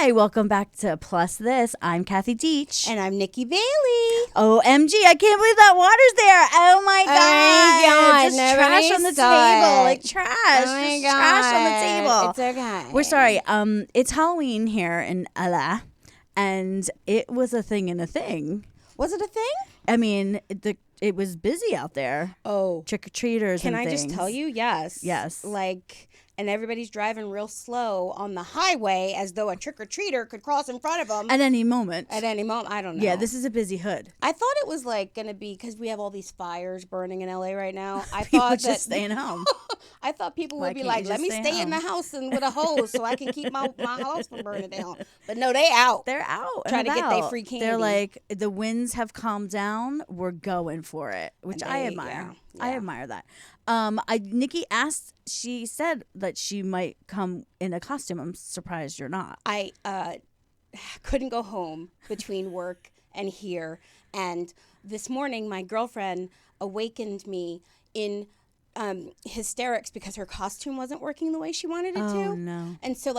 Hi, welcome back to Plus This. I'm Kathy Deach. And I'm Nikki Bailey. OMG, I can't believe that water's there. Oh my God. Just trash on the table. Like trash. Oh my Just God. trash on the table. It's okay. We're sorry. It's Halloween here in LA, and it was a thing in a thing. Was it a thing? I mean, it was busy out there. Oh. Trick-or-treaters and Can I things. just tell you? Yes. Yes. And everybody's driving real slow on the highway as though a trick-or-treater could cross in front of them. At any moment. At any moment. I don't know. Yeah, this is a busy hood. I thought it was going to be, because we have all these fires burning in LA right now. I People thought just staying home. I thought people would be can't like, you let just me stay stay in the home? house and with a hose so I can keep my house from burning down. But no, they out. They're out. Trying to get about. their free candy. They're like, the winds have calmed down. We're going for it, which I admire. Yeah. I admire that. Nikki asked, she said that she might come in a costume. I'm surprised you're not. I couldn't go home between work and here. And this morning, my girlfriend awakened me in hysterics because her costume wasn't working the way she wanted it to. Oh, no. And so,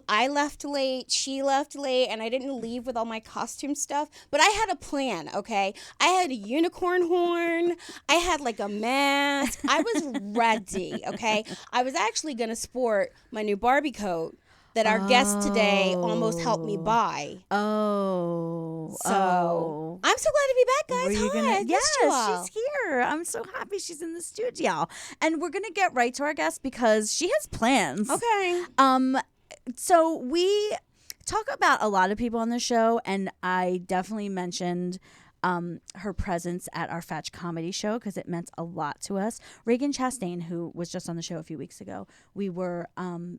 I left late, she left late, and I didn't leave with all my costume stuff. But I had a plan, okay? I had a unicorn horn. I had, a mask. I was ready, okay? I was actually going to sport my new Barbie coat that our guest today almost helped me buy. Oh. So, I'm so glad to be back, guys. Hi, Yes, she's here. I'm so happy she's in the studio. And we're going to get right to our guest because she has plans. Okay. So we talk about a lot of people on the show, and I definitely mentioned her presence at our Fatch comedy show because it meant a lot to us. Reagan Chastain, who was just on the show a few weeks ago, we were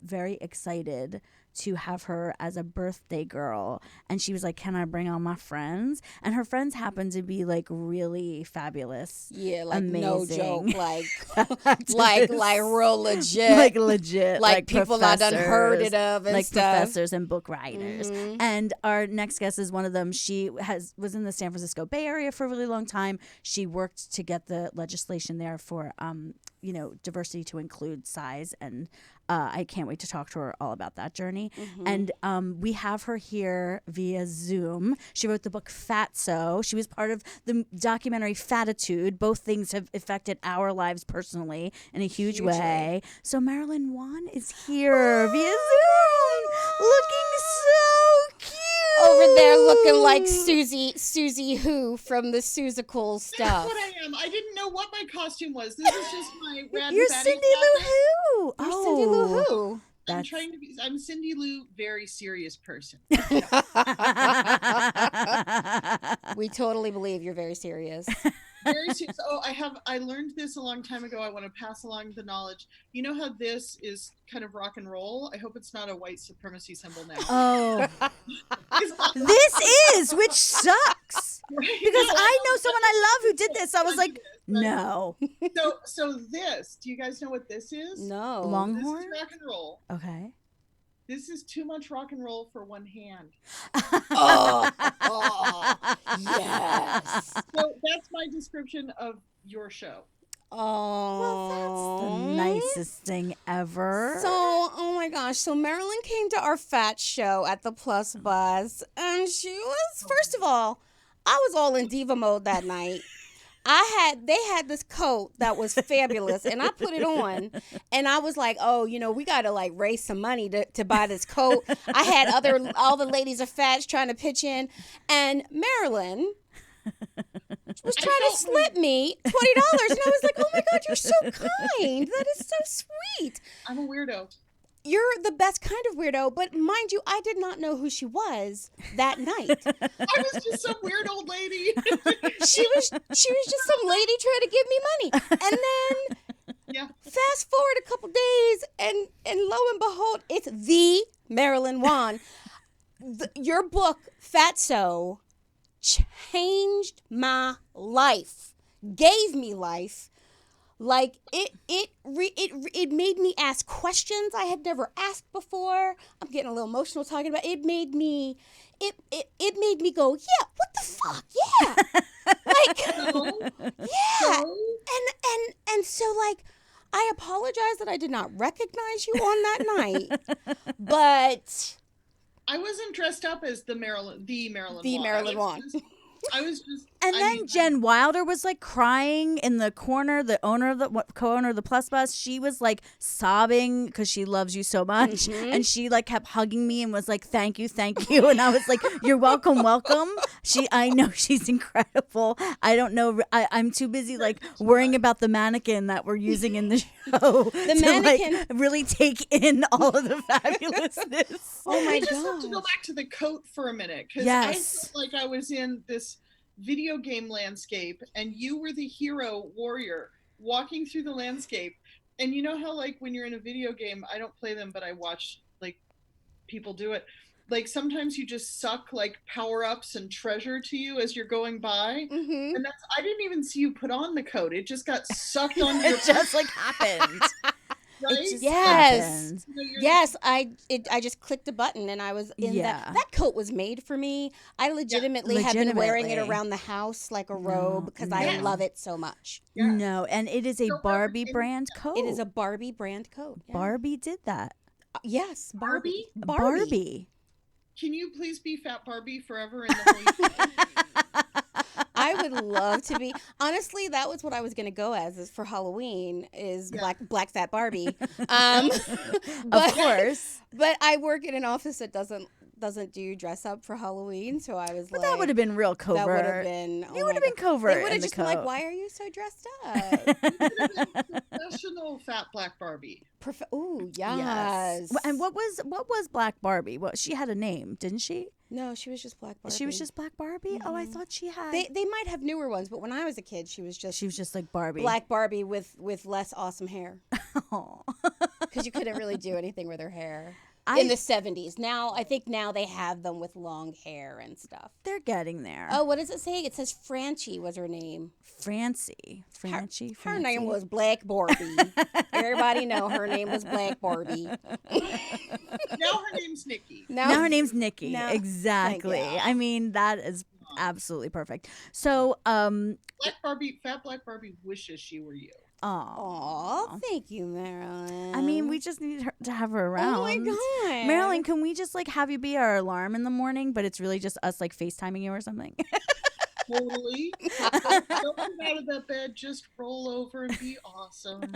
very excited to have her as a birthday girl, and she was like, can I bring all my friends? And her friends happen to be really fabulous. Yeah, amazing. No joke, like real legit. Legit. Like people I done heard it of and stuff. Professors and book writers. Mm-hmm. And our next guest is one of them. She was in the San Francisco Bay Area for a really long time. She worked to get the legislation there for diversity to include size, and I can't wait to talk to her all about that journey. Mm-hmm. And we have her here via Zoom. She wrote the book Fatso. She was part of the documentary Fatitude. Both things have affected our lives personally in a huge way. So Marilyn Wann is here via Zoom, looking so cute. Over there looking like Susie Who from the Susical stuff. That's what I am. I didn't know what my costume was. This is just my rad You're fatty Cindy Lou Who. You're Cindy Lou Who. I'm Cindy Lou, very serious person. We totally believe you're very serious. Very serious. Oh, I learned this a long time ago. I want to pass along the knowledge. You know how this is kind of rock and roll? I hope it's not a white supremacy symbol now. Oh. This is, which sucks. Right? Because I know someone I love who did this. I was like, no. So this, do you guys know what this is? No. Longhorn? This is rock and roll. Okay. This is too much rock and roll for one hand. Yes. So that's my description of your show. Oh. Well, that's the nicest thing ever. So, oh my gosh. So Marilyn came to our Fat show at the Plus Buzz, and she was, first of all, I was all in diva mode that night. They had this coat that was fabulous, and I put it on, and I was like, oh, we got to raise some money to buy this coat. I had all the ladies of Fats trying to pitch in, and Marilyn was trying to slip me $20, and I was like, oh my God, you're so kind. That is so sweet. I'm a weirdo. You're the best kind of weirdo, but mind you, I did not know who she was that night. I was just some weird old lady. She was just some lady trying to give me money. And then fast forward a couple days, and lo and behold, it's the Marilyn Wann. Your book, Fatso, changed my life, gave me life. It made me ask questions I had never asked before. I'm getting a little emotional talking about it. It made me go, yeah, what the fuck? Yeah. Yeah. And so I apologize that I did not recognize you on that night. But I wasn't dressed up as the Marilyn Wann. Marilyn Wann. I was just. And then Jen Wilder was like crying in the corner. The co-owner of the Plus Bus, she was like sobbing because she loves you so much, and she like kept hugging me and was like, "Thank you, thank you." And I was like, "You're welcome, welcome." I know she's incredible. I don't know. I'm too busy like worrying about the mannequin that we're using in the show. The mannequin like, really take in all of the fabulousness. Oh my I just have god! to go back to the coat for a minute because I felt like I was in this video game landscape and you were the hero warrior walking through the landscape. And you know how like when you're in a video game, I don't play them, but I watch like people do it. Like sometimes you just suck like power-ups and treasure to you as you're going by. And I didn't even see you put on the coat. It just got sucked on your It just like happened. Right? Yes. Yes, I just clicked a button and I was in that coat was made for me. I legitimately have been wearing it around the house like a robe because I love it so much. No, and it is a Barbie brand coat. It is a Barbie brand coat. Yeah. Barbie did that. Yes, Barbie? Barbie. Can you please be Fat Barbie forever in the whole I would love to be. Honestly, that was what I was going to go as is for Halloween is black fat Barbie. Of course. But I work in an office that doesn't do dress up for Halloween, so I was that would have been real covert. That would have been. You would have been covert. They would have just been like, "Why are you so dressed up?" Professional fat black Barbie. Ooh, yes. And what was Black Barbie? Well, she had a name, didn't she? No, she was just Black Barbie. She was just Black Barbie? Oh, I thought she had. They might have newer ones, but when I was a kid, she was just like Barbie. Black Barbie with less awesome hair. Oh. Because you couldn't really do anything with her hair. In the 70s. Now, I think now they have them with long hair and stuff. They're getting there. Oh, what does it say? It says Francie was her name. Francie. Her name was Black Barbie. Everybody know her name was Black Barbie. Now her name's Nikki. Now her name's Nikki. Exactly. I mean, that is absolutely perfect. So, Fat Black Barbie wishes she were you. Aw, thank you, Marilyn. I mean, we just need to have her around. Oh my god, Marilyn, can we just like have you be our alarm in the morning, but it's really just us like FaceTiming you or something? Totally. Don't get out of that bed. Just roll over and be awesome.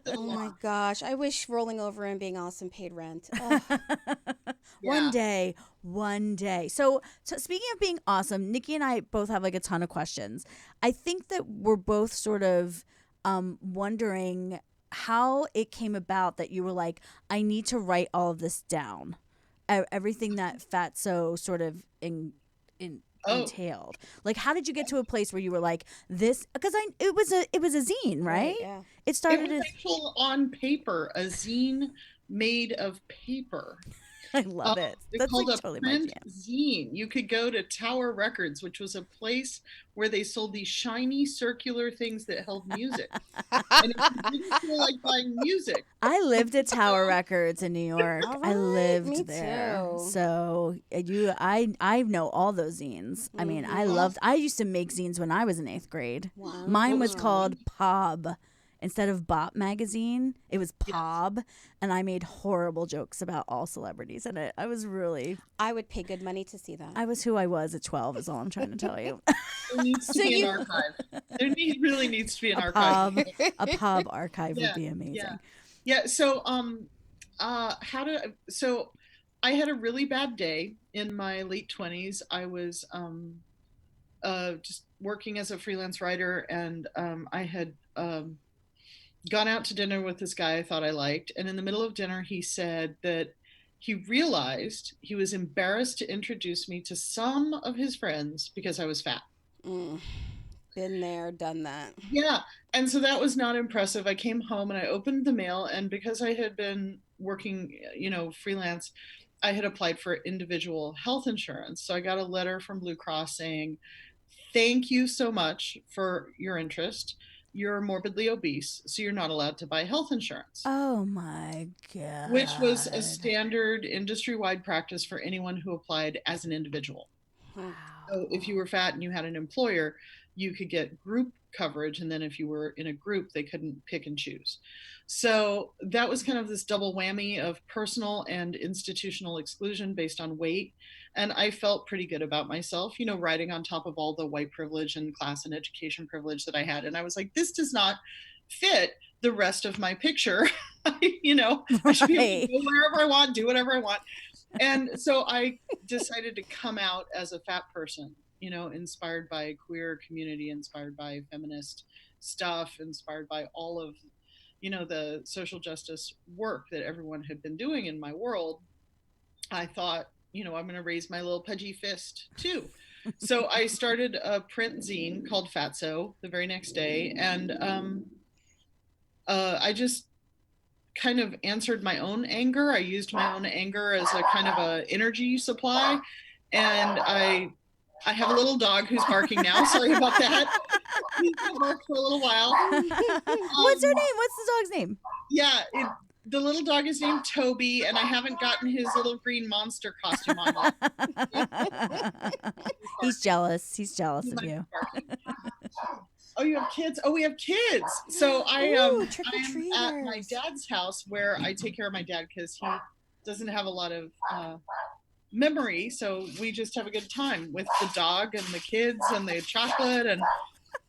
Oh my gosh, I wish rolling over and being awesome paid rent. One day. So speaking of being awesome, Nikki and I both have like a ton of questions. I think that we're both sort of wondering how it came about that you were like, I need to write all of this down, everything that Fatso sort of entailed. Like, how did you get to a place where you were like this? Because it was a zine, right? Yeah. It started as actual on paper, a zine made of paper. I love it. That's called like totally a print zine. You could go to Tower Records, which was a place where they sold these shiny circular things that held music. And if you didn't feel like buying music, I lived at Tower Records in New York. Right, I lived me there. Too. So I know all those zines. I mean, I used to make zines when I was in 8th grade. Wow. Mine was called Pob. Instead of Bop magazine, it was Pob, and I made horrible jokes about all celebrities in it. I would pay good money to see that. I was who I was at 12 is all I'm trying to tell you. There needs to be an archive. There really needs to be an archive. A Pob archive would be amazing. Yeah. So so I had a really bad day in my late 20s. I was just working as a freelance writer, and I had gone out to dinner with this guy I thought I liked. And in the middle of dinner, he said that he realized he was embarrassed to introduce me to some of his friends because I was fat. Been there, done that. Yeah. And so that was not impressive. I came home and I opened the mail, and because I had been working, freelance, I had applied for individual health insurance. So I got a letter from Blue Cross saying, thank you so much for your interest. You're morbidly obese, so you're not allowed to buy health insurance. Oh my God. Which was a standard industry-wide practice for anyone who applied as an individual. Wow. So if you were fat and you had an employer, you could get group coverage, and then if you were in a group, they couldn't pick and choose. So that was kind of this double whammy of personal and institutional exclusion based on weight. And I felt pretty good about myself, riding on top of all the white privilege and class and education privilege that I had. And I was like, this does not fit the rest of my picture. I should be able to go wherever I want, do whatever I want. And so I decided to come out as a fat person, inspired by queer community, inspired by feminist stuff, inspired by all of the social justice work that everyone had been doing in my world. I thought, I'm going to raise my little pudgy fist too. So I started a print zine called Fatso the very next day. And I just kind of answered my own anger. I used my own anger as a kind of a energy supply. And I have a little dog who's barking now. Sorry about that. He's gonna bark for a little while. What's her name? What's the dog's name? Yeah, the little dog is named Toby, and I haven't gotten his little green monster costume on yet. He's jealous. He's jealous of you. Oh, you have kids? Oh, we have kids. So I'm at my dad's house where I take care of my dad because he doesn't have a lot of memory. So we just have a good time with the dog and the kids and the chocolate. And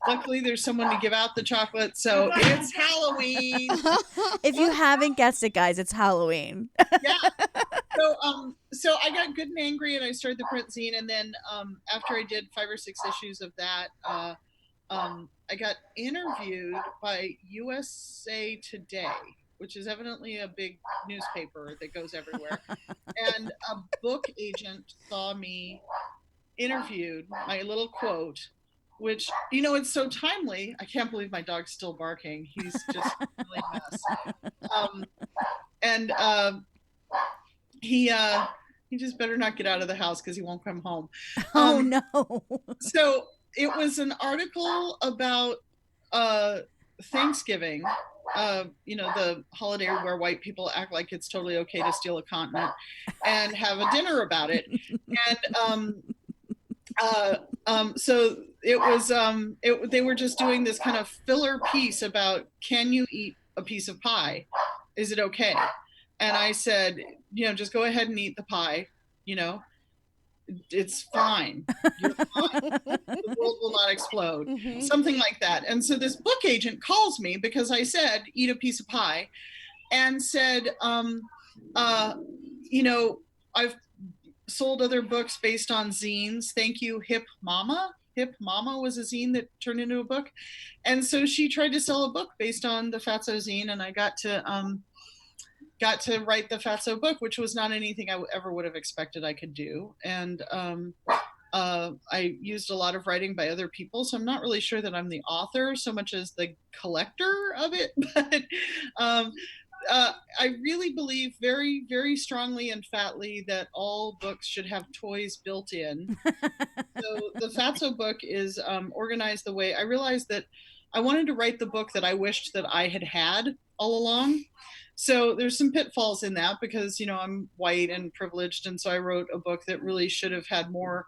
luckily there's someone to give out the chocolate. So it's Halloween. If you haven't guessed it, guys, it's Halloween. Yeah. So I got good and angry and I started the print zine. And then after I did 5 or 6 issues of that, I got interviewed by USA Today, which is evidently a big newspaper that goes everywhere. And a book agent saw me interviewed, my little quote, which, it's so timely. I can't believe my dog's still barking. He's just really a mess. He just better not get out of the house because he won't come home. Oh, no. So it was an article about Thanksgiving, the holiday where white people act like it's totally okay to steal a continent and have a dinner about it. And so it was they were just doing this kind of filler piece about, can you eat a piece of pie? Is it okay? And I said, just go ahead and eat the pie, it's fine. You're fine. The world will not explode. Mm-hmm. Something like that. And so this book agent calls me because I said, eat a piece of pie, and said, I've sold other books based on zines. Thank you, Hip Mama. Hip Mama was a zine that turned into a book. And so she tried to sell a book based on the Fatso zine, and I got to write the Fatso book, which was not anything I ever would have expected I could do. And I used a lot of writing by other people, so I'm not really sure that I'm the author so much as the collector of it. But I really believe very, very strongly and fatly that all books should have toys built in. So the Fatso book is organized the way I realized that I wanted to write the book that I wished that I had all along. So there's some pitfalls in that because, I'm white and privileged. And so I wrote a book that really should have had more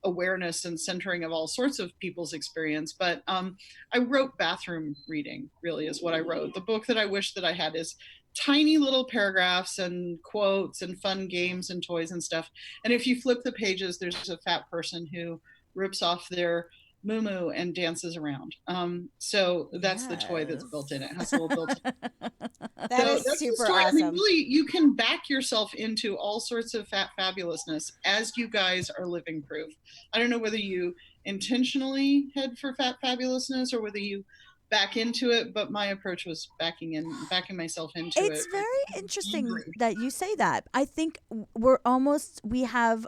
awareness and centering of all sorts of people's experience. But I wrote bathroom reading, really, is what I wrote. The book that I wish that I had is tiny little paragraphs and quotes and fun games and toys and stuff. And if you flip the pages, there's a fat person who rips off their moo and dances around. So that's the toy that's built in. It has a little built-in. That's super awesome. I mean, really, you can back yourself into all sorts of fat fabulousness as you guys are living proof. I don't know whether you intentionally head for fat fabulousness or whether you back into it, but my approach was backing myself into it. It's very interesting that you say that. I think we have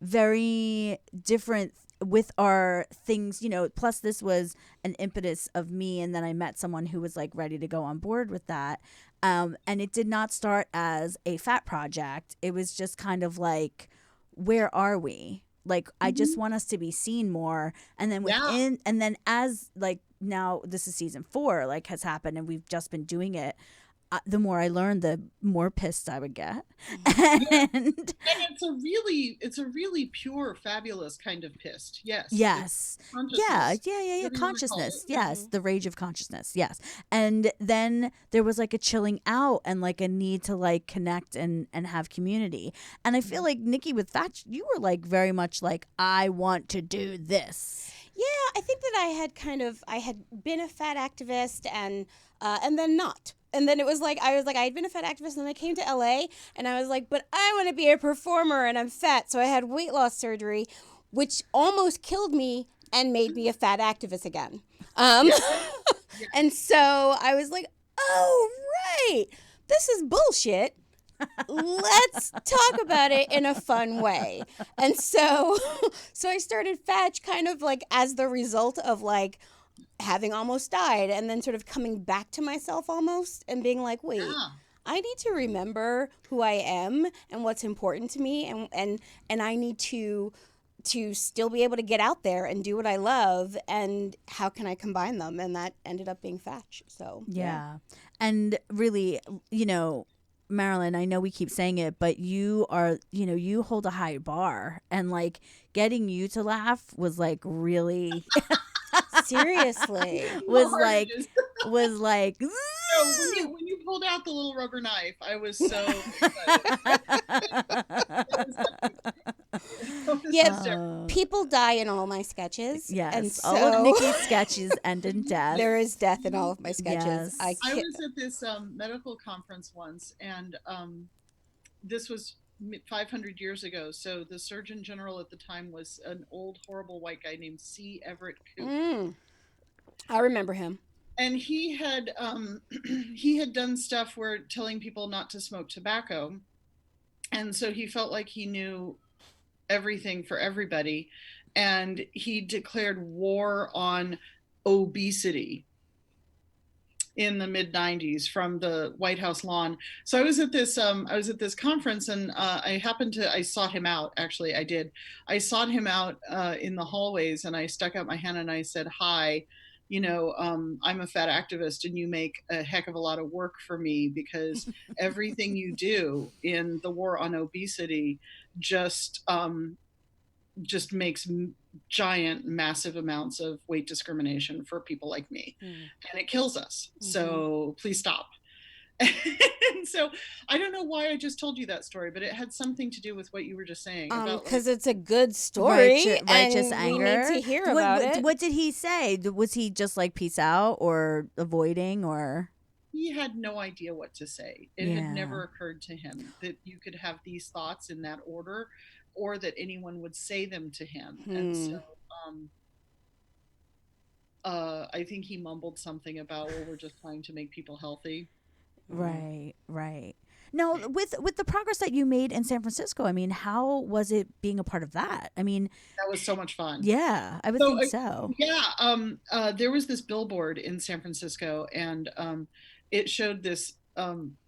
very different with our things, plus this was an impetus of me, and then I met someone who was like ready to go on board with that. And it did not start as a fat project. It was just kind of like, where are we? Like, I just want us to be seen more. And then and then as like now this is season 4, like has happened and we've just been doing it. the more I learned, the more pissed I would get. And it's a really pure, fabulous kind of pissed. Yes. Yeah. Consciousness. Yes. The rage of consciousness. Yes. And then there was like a chilling out and like a need to like connect and have community. And I feel like Nikki, with that, you were like very much like, I want to do this. Yeah, I think that I had been a fat activist and then not. And then it was like, I had been a fat activist, and then I came to LA, and I was like, but I want to be a performer, and I'm fat. So I had weight loss surgery, which almost killed me and made me a fat activist again. And so I was like, oh, right, this is bullshit. Let's talk about it in a fun way. And so I started Fetch kind of like as the result of like having almost died and then sort of coming back to myself almost and being like, wait, I need to remember who I am and what's important to me, and I need to still be able to get out there and do what I love, and how can I combine them? And that ended up being Fetch. So yeah. And really, Marilyn, I know we keep saying it, but you are, you hold a high bar, and like getting you to laugh was like really seriously was like when you pulled out the little rubber knife, I was so excited. People die in all my sketches. Yes, and so all of Nikki's sketches end in death. There is death in all of my sketches. Yes. I was at this medical conference once, and this was 500 years ago. So the Surgeon General at the time was an old, horrible white guy named C. Everett Koop. I remember him. And he had done stuff where telling people not to smoke tobacco, and so he felt like he knew everything for everybody, and he declared war on obesity in the mid-90s from the White House lawn. So I was at this conference, and I sought him out. Actually, I sought him out in the hallways, and I stuck out my hand and I said, hi, I'm a fat activist, and you make a heck of a lot of work for me, because everything you do in the war on obesity just makes giant, massive amounts of weight discrimination for people like me, and it kills us. So please stop. And so I don't know why I just told you that story, but it had something to do with what you were just saying. Because it's a good story. Righteous and anger. We need to hear about it. What did he say? Was he just like peace out or avoiding, or? He had no idea what to say. It had never occurred to him that you could have these thoughts in that order, or that anyone would say them to him. And so I think he mumbled something about, well, we're just trying to make people healthy. Right. No, with the progress that you made in San Francisco, I mean, how was it being a part of that? I mean, that was so much fun. Yeah, I would think so. Yeah. There was this billboard in San Francisco, and it showed this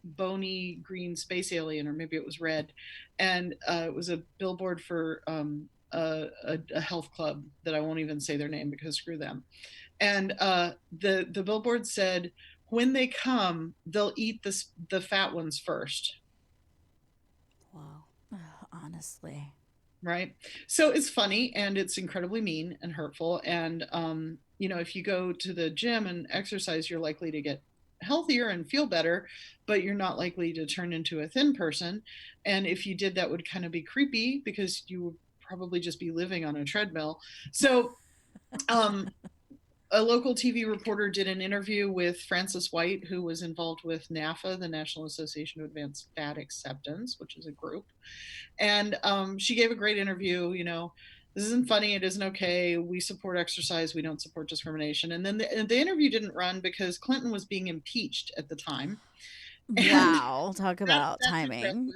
bony green space alien, or maybe it was red, and it was a billboard for a health club that I won't even say their name because screw them. And the billboard said, when they come, they'll eat the fat ones first. Wow. Honestly. Right. So it's funny, and it's incredibly mean and hurtful. And, if you go to the gym and exercise, you're likely to get healthier and feel better, but you're not likely to turn into a thin person. And if you did, that would kind of be creepy, because you would probably just be living on a treadmill. So, a local TV reporter did an interview with Frances White, who was involved with NAFA, the National Association of Advanced Fat Acceptance, which is a group. And she gave a great interview. This isn't funny. It isn't okay. We support exercise. We don't support discrimination. And then the interview didn't run because Clinton was being impeached at the time. Wow. Talk about timing.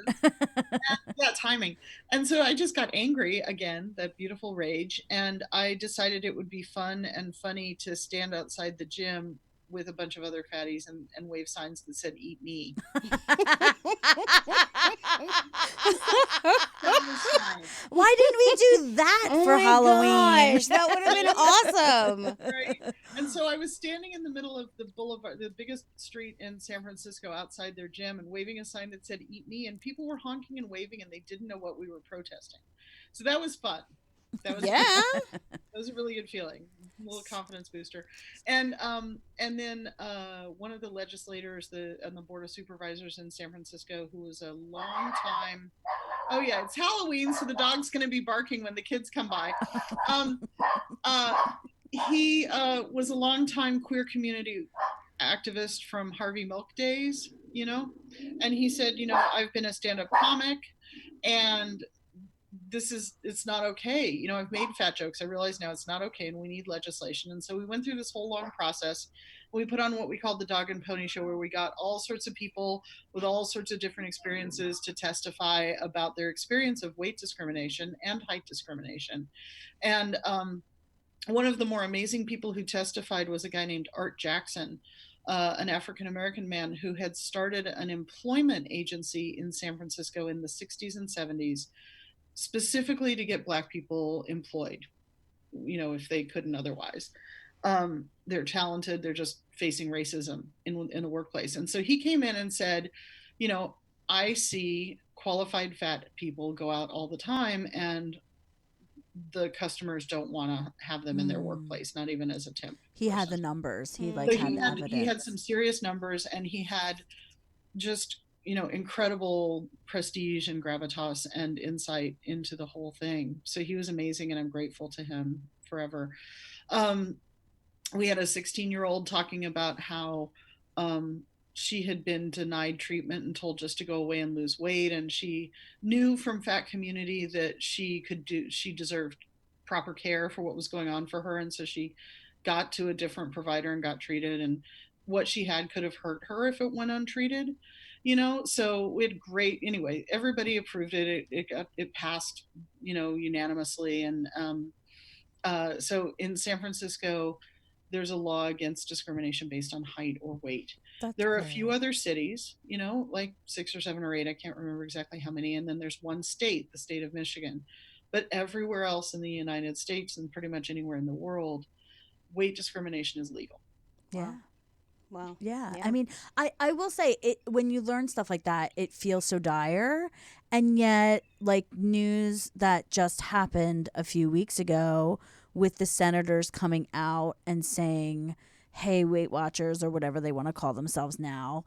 Timing. And so I just got angry again, that beautiful rage. And I decided it would be fun and funny to stand outside the gym with a bunch of other fatties and wave signs that said "Eat me." That was fine. Why didn't we do that for Halloween? Gosh, that would have been awesome. Right. And so I was standing in the middle of the boulevard, the biggest street in San Francisco, outside their gym, and waving a sign that said "Eat me," and people were honking and waving, and they didn't know what we were protesting. So that was fun. That was that was a really good feeling, a little confidence booster. And then one of the legislators on the board of supervisors in San Francisco, who was a long time, oh yeah, it's Halloween, so the dog's going to be barking when the kids come by. He was a longtime queer community activist from Harvey Milk days, and he said, I've been a stand-up comic, and it's not okay. I've made fat jokes. I realize now it's not okay, and we need legislation. And so we went through this whole long process. We put on what we called the Dog and Pony Show, where we got all sorts of people with all sorts of different experiences to testify about their experience of weight discrimination and height discrimination. And one of the more amazing people who testified was a guy named Art Jackson, an African-American man who had started an employment agency in San Francisco in the 60s and 70s, specifically to get Black people employed, if they couldn't otherwise. They're talented, they're just facing racism in the workplace. And so he came in and said, I see qualified fat people go out all the time, and the customers don't want to have them in their workplace, not even as a temp. He had the numbers. He had the evidence. He had some serious numbers, and he had just incredible prestige and gravitas and insight into the whole thing. So he was amazing, and I'm grateful to him forever. We had a 16-year-old talking about how she had been denied treatment and told just to go away and lose weight, and she knew from fat community that she deserved proper care for what was going on for her, and so she got to a different provider and got treated, and what she had could have hurt her if it went untreated. So we had anyway, everybody approved it. It passed, unanimously. And so in San Francisco, there's a law against discrimination based on height or weight. There are a few other cities, like 6 or 7 or 8, I can't remember exactly how many. And then there's one state, the state of Michigan. But everywhere else in the United States and pretty much anywhere in the world, weight discrimination is legal. Yeah. Wow. Yeah. I mean, I will say when you learn stuff like that, it feels so dire. And yet, like, news that just happened a few weeks ago with the senators coming out and saying, hey, Weight Watchers, or whatever they want to call themselves now,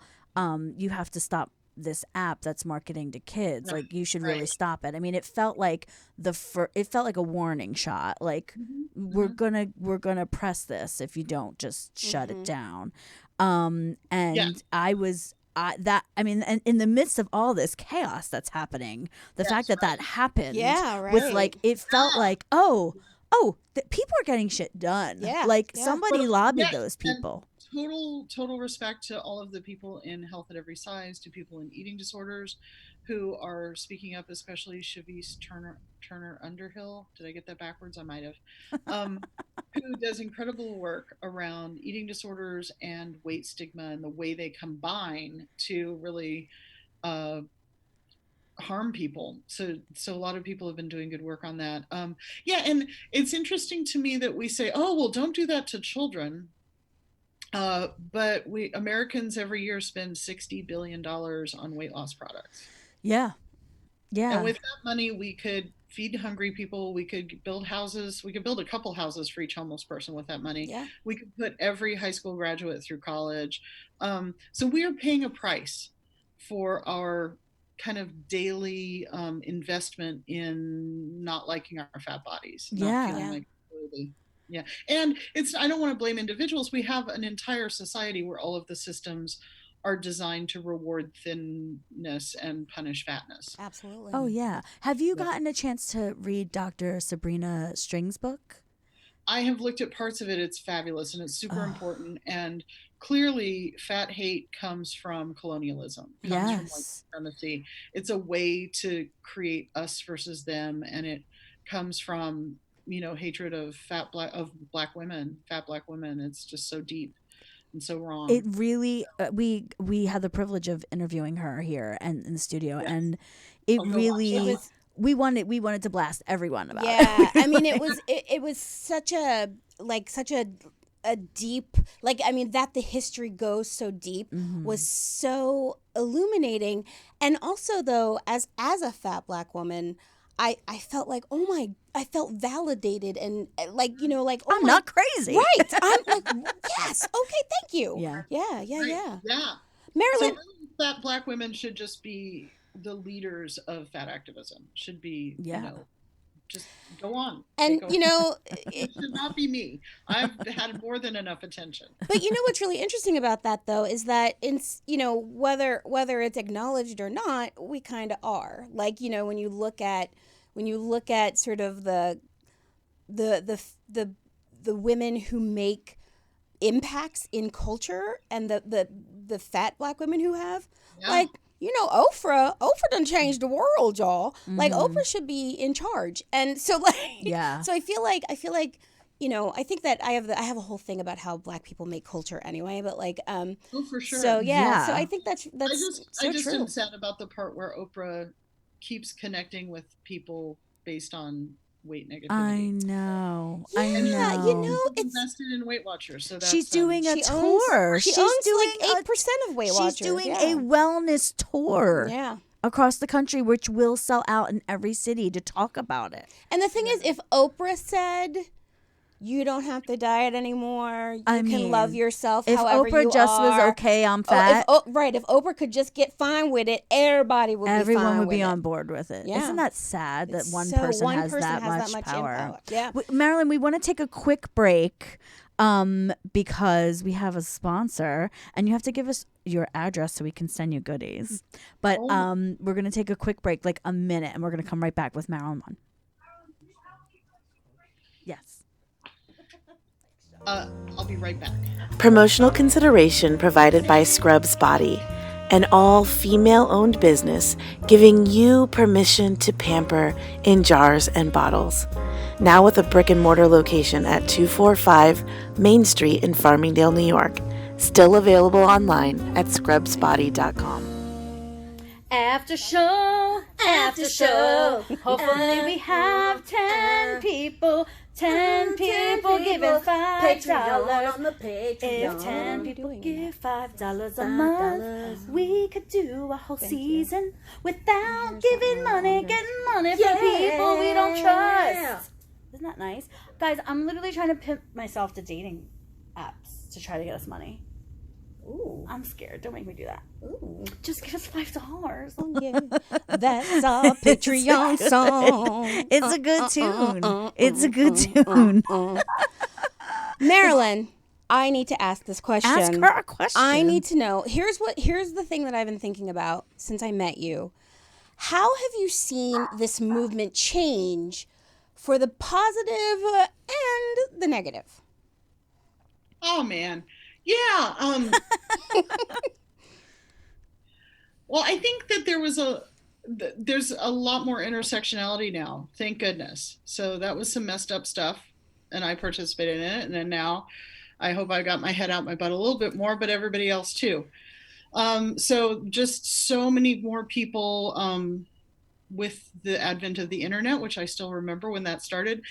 you have to stop this app that's marketing to kids. Like, you should really stop it. I mean, it felt like it felt like a warning shot. Like, we're gonna press this if you don't just shut it down. And I was and in the midst of all this chaos that's happening, the fact that happened was like, it felt like, people are getting shit done. Somebody lobbied those people. Total respect to all of the people in health at every size, to people in eating disorders who are speaking up, especially Shavise Turner Underhill. Did I get that backwards? I might have. Who does incredible work around eating disorders and weight stigma and the way they combine to really harm people. So a lot of people have been doing good work on that. And it's interesting to me that we say, oh, well, don't do that to children. But Americans every year spend $60 billion on weight loss products. Yeah. And with that money, we could feed hungry people. We could build houses. We could build a couple houses for each homeless person with that money. Yeah. We could put every high school graduate through college. So we are paying a price for our kind of daily investment in not liking our fat bodies. Not feeling like worthy. Yeah. And I don't want to blame individuals. We have an entire society where all of the systems are designed to reward thinness and punish fatness. Absolutely. Oh, yeah. Have you gotten a chance to read Dr. Sabrina String's book? I have looked at parts of it. It's fabulous, and it's super important. And clearly, fat hate comes from colonialism. Comes from white supremacy. It's a way to create us versus them, and it comes from hatred of fat black women. It's just so deep. and so wrong. It really we had the privilege of interviewing her here and in the studio, Yes. and it really It was we wanted to blast everyone about it. yeah. I mean, it was such a deep, like, I mean, that the history goes so deep was so illuminating. And also, though, as a fat Black woman, I felt like, I felt validated and like, like, I'm not crazy. Right. I'm like, yes. Okay. Thank you. Yeah. Yeah. Yeah. Marilyn. So fat Black women should just be the leaders of fat activism. Should be, just go on. And, it should not be me. I've had more than enough attention. But what's really interesting about that, though, is that whether it's acknowledged or not, we kind of are. Like, when you look at sort of the women who make impacts in culture, and the fat Black women who have, like, Oprah done changed the world, y'all. Like, Oprah should be in charge. And so, like, so I feel like, I think that I have a whole thing about how Black people make culture anyway, but like, oh, for sure. So so I think that's I so just true. am sad about the part where Oprah keeps connecting with people based on weight negativity. I know. It's invested in Weight Watchers, so that's, she's doing a tour. She She's owns doing like 8% of Weight Watchers. She's doing a wellness tour. Yeah. Across the country, which will sell out in every city to talk about it. And the thing is, if Oprah said, you don't have to diet anymore, you can love yourself however you are. If Oprah just was okay, I'm fat. If Oprah could just get fine with it, everyone would be on board with it. Yeah. Isn't that sad that one person has that much power? Yeah. Marilyn, we want to take a quick break because we have a sponsor, and you have to give us your address so we can send you goodies. But we're going to take a quick break, like a minute, and we're going to come right back with Marilyn Wann. Yes. I'll be right back. Promotional consideration provided by Scrubs Body, an all-female-owned business giving you permission to pamper in jars and bottles. Now with a brick-and-mortar location at 245 Main Street in Farmingdale, New York. Still available online at scrubsbody.com. After show, hopefully we have 10 people. 10 people giving $5 on the Patreon. If 10 people give $5 a month, we could do a whole season without getting money from people we don't trust. Isn't that nice? Guys, I'm literally trying to pimp myself to dating apps to try to get us money. Ooh. I'm scared. Don't make me do that. Ooh. Just give us $5. Oh, yeah. That's our Patreon song. It's a good tune. It's a good tune. Marilyn, I need to ask this question. Ask her a question. I need to know. Here's the thing that I've been thinking about since I met you. How have you seen this movement change for the positive and the negative? Oh, man. Yeah. Well, I think that there's a lot more intersectionality now. Thank goodness. So that was some messed up stuff, and I participated in it. And then now I hope I got my head out my butt a little bit more, but everybody else too. So just so many more people, with the advent of the internet, which I still remember when that started,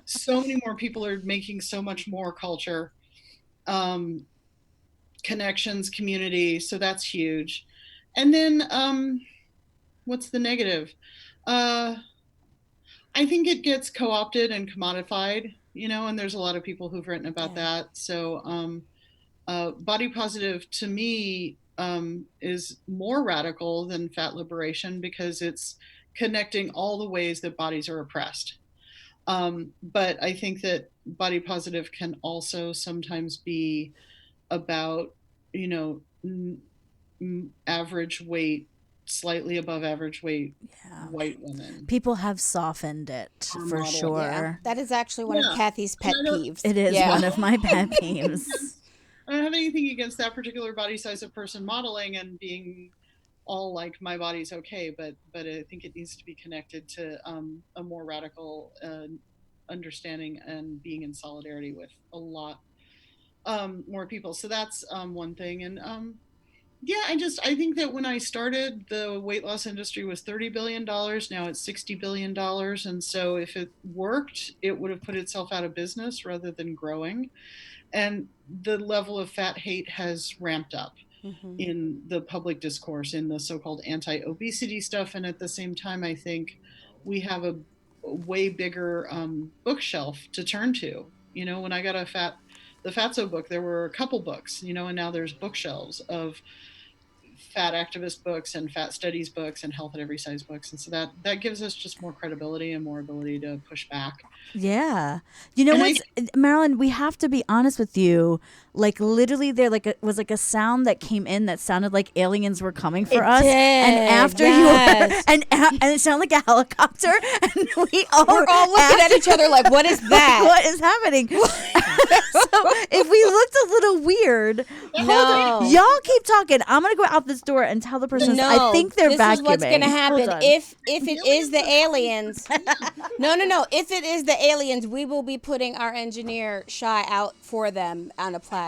so many more people are making so much more culture. Connections, community, so that's huge. And then what's the negative? I think it gets co-opted and commodified, and there's a lot of people who've written about that. So body positive to me is more radical than fat liberation because it's connecting all the ways that bodies are oppressed. But I think that body positive can also sometimes be about, average weight, slightly above average weight white women. People have softened it for sure. Yeah. That is actually one of Kathy's pet peeves. It is one of my pet peeves. I don't have anything against that particular body size of person modeling and being all like my body's okay, but I think it needs to be connected to a more radical understanding and being in solidarity with a lot more people. So that's one thing. And yeah, I think that when I started, the weight loss industry was $30 billion. Now it's $60 billion. And so if it worked, it would have put itself out of business rather than growing. And the level of fat hate has ramped up in the public discourse, in the so-called anti-obesity stuff. And at the same time, I think we have a way bigger bookshelf to turn to. You know, when I got the Fatso book, there were a couple books, you know, and now there's bookshelves of fat activist books and fat studies books and health at every size books. And so that gives us just more credibility and more ability to push back. Yeah. You know And what, Marilyn, we have to be honest with you. Like literally there was like a sound that came in that sounded like aliens were coming for us. Did. And after yes. you were, and it sounded like a helicopter and we're all looking at each other like, what is that? What is happening? So if we looked a little weird, y'all keep talking. I'm going to go out this door and tell the person I think they're vacuuming. This is what's going to happen. If it is the aliens. No. If it is the aliens, we will be putting our engineer Shy out for them on a platter.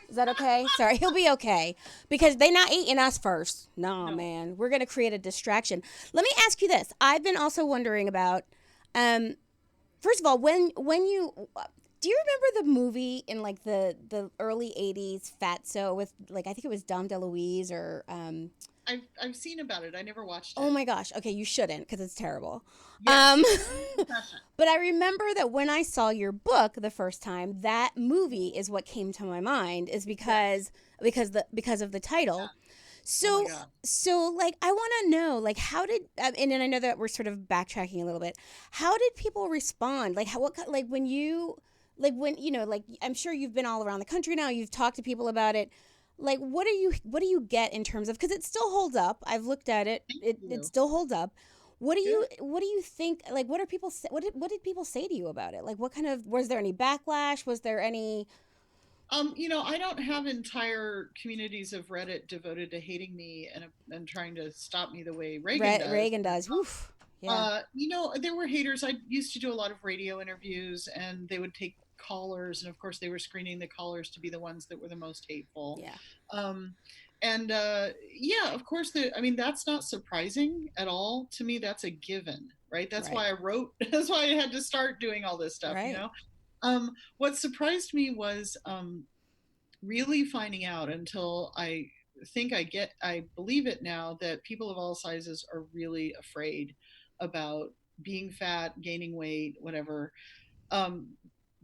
Is that okay? Sorry, he'll be okay because they not eating us first. No, man, we're gonna create a distraction. Let me ask you this. I've been also wondering about. First of all, when you do you remember the movie in like the early '80s Fatso with like I think it was Dom DeLuise or. I've seen about it. I never watched it. Oh my gosh. Okay, you shouldn't because it's terrible. Yes. But I remember that when I saw your book the first time, that movie is what came to my mind is because of the title. Yeah. So like I want to know like how did and I know that we're sort of backtracking a little bit. How did people respond? Like when you know like I'm sure you've been all around the country now. You've talked to people about it. Like, what do you get in terms of, because it still holds up. I've looked at it. It still holds up. What do you think, like, what did people say to you about it? Like, was there any backlash? Was there any? You know, I don't have entire communities of Reddit devoted to hating me and trying to stop me the way Reagan does. Oof. Yeah. You know, there were haters. I used to do a lot of radio interviews and they would take callers, and of course they were screening the callers to be the ones that were the most hateful. Of course that's not surprising at all to me. That's a given, right? That's why that's why I had to start doing all this stuff, you know. What surprised me was really finding out, until I believe it now, that people of all sizes are really afraid about being fat, gaining weight, whatever.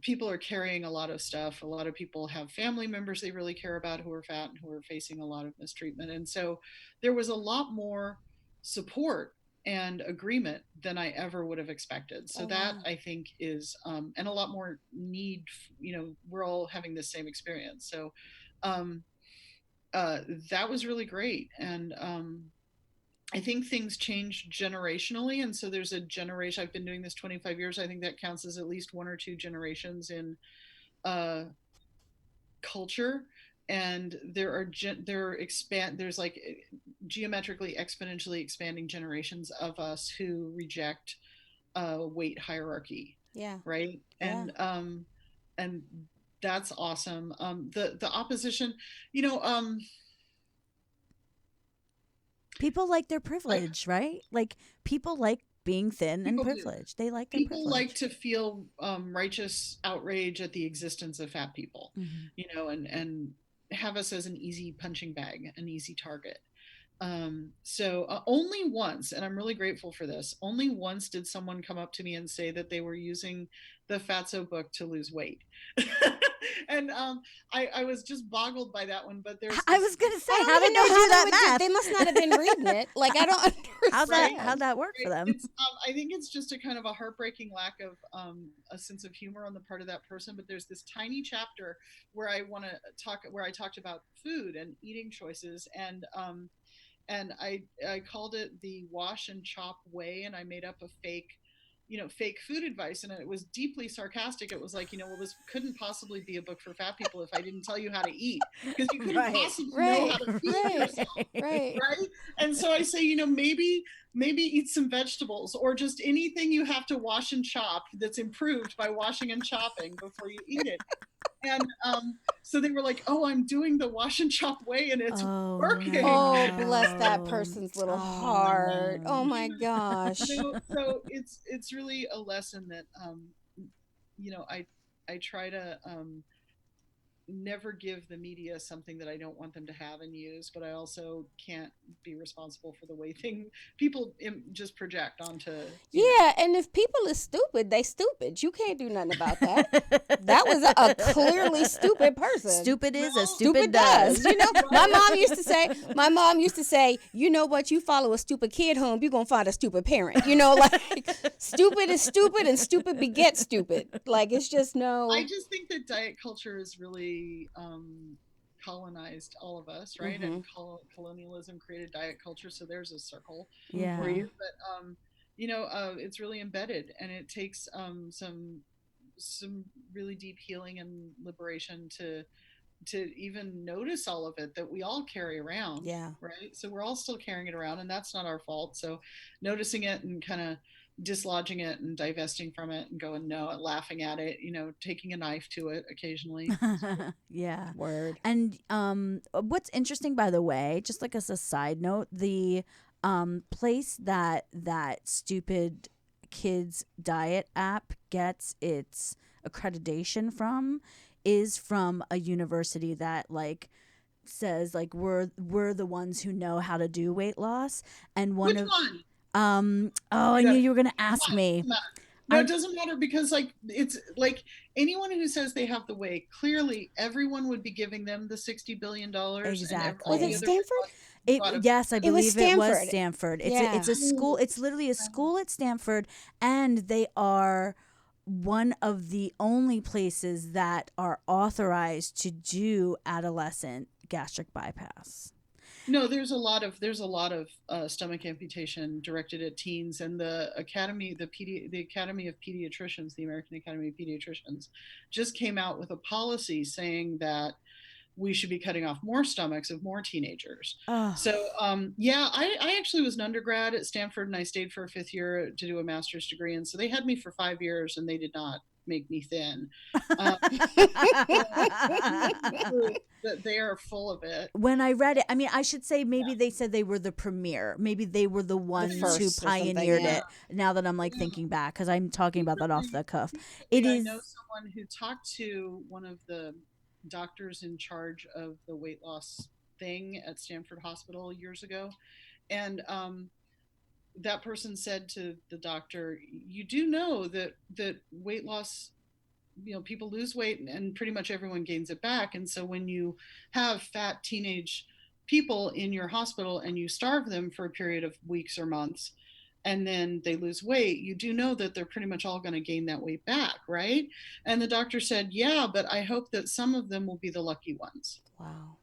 People are carrying a lot of stuff. A lot of people have family members they really care about who are fat and who are facing a lot of mistreatment. And so there was a lot more support and agreement than I ever would have expected. So I think is, and a lot more need, you know, we're all having the same experience. So that was really great. And I think things change generationally. And so there's a generation, I've been doing this 25 years. I think that counts as at least one or two generations in culture. And there's like geometrically, exponentially expanding generations of us who reject weight hierarchy. Yeah. Right. And, and that's awesome. The opposition, you know, people like their privilege, right? Like people like being thin and privileged. They like their privilege. People like to feel righteous outrage at the existence of fat people, you know, and have us as an easy punching bag, an easy target. So only once, and I'm really grateful for this, only once did someone come up to me and say that they were using the Fatso book to lose weight. And I was just boggled by that one, but I was going to say, how did they do that math? They must not have been reading it. Like, I don't understand. How'd that work for them? I think it's just a kind of a heartbreaking lack of a sense of humor on the part of that person. But there's this tiny chapter where I talked about food and eating choices, and I called it the wash and chop way, and I made up a fake food advice, and it was deeply sarcastic. It was like, well, this couldn't possibly be a book for fat people if I didn't tell you how to eat, because you couldn't possibly know how to feed yourself, right? And so I say, maybe maybe eat some vegetables, or just anything you have to wash and chop that's improved by washing and chopping before you eat it. And so they were like, oh, I'm doing the wash and chop way and it's working. Oh, bless that person's little heart. Oh my gosh. So it's really a lesson that, I try to never give the media something that I don't want them to have and use, but I also can't be responsible for the way people just project onto. Yeah, and if people are stupid, they stupid. You can't do nothing about that. That was a clearly stupid person. Stupid is as stupid does. You know, my mom used to say, you know what, you follow a stupid kid home, you're going to find a stupid parent. You know, like stupid is stupid and stupid begets stupid. Like it's just no. I just think that diet culture is really colonized all of us, right? Mm-hmm. And colonialism created diet culture, so there's a circle for you. But it's really embedded, and it takes some really deep healing and liberation to even notice all of it that we all carry around. Yeah. Right. So we're all still carrying it around, and that's not our fault. So noticing it and kind of dislodging it and divesting from it and going no, laughing at it, taking a knife to it occasionally. Yeah. Word. And what's interesting, by the way, just like as a side note, the place that stupid kids diet app gets its accreditation from is from a university that like says like we're the ones who know how to do weight loss. And one? I knew you were gonna ask me. No, it doesn't matter, because like it's like anyone who says they have the way, clearly everyone would be giving them the $60 billion. Exactly. Was it Stanford? Yes, I believe it was Stanford. It's a school. It's literally a school at Stanford, and they are one of the only places that are authorized to do adolescent gastric bypass. No, there's a lot of stomach amputation directed at teens, and the Academy of Pediatricians, the American Academy of Pediatricians, just came out with a policy saying that we should be cutting off more stomachs of more teenagers. So, I actually was an undergrad at Stanford, and I stayed for a fifth year to do a master's degree, and so they had me for 5 years, and they did not make me thin. They are full of it. When I read it, I mean, I should say maybe they said they were the premier. Maybe they were the ones who pioneered it. Now that I'm like thinking back, because I'm talking about that off the cuff. I know someone who talked to one of the doctors in charge of the weight loss thing at Stanford Hospital years ago, and that person said to the doctor, you do know that weight loss, people lose weight and pretty much everyone gains it back. And so when you have fat teenage people in your hospital and you starve them for a period of weeks or months, and then they lose weight, you do know that they're pretty much all going to gain that weight back, right? And the doctor said, yeah, but I hope that some of them will be the lucky ones. Wow.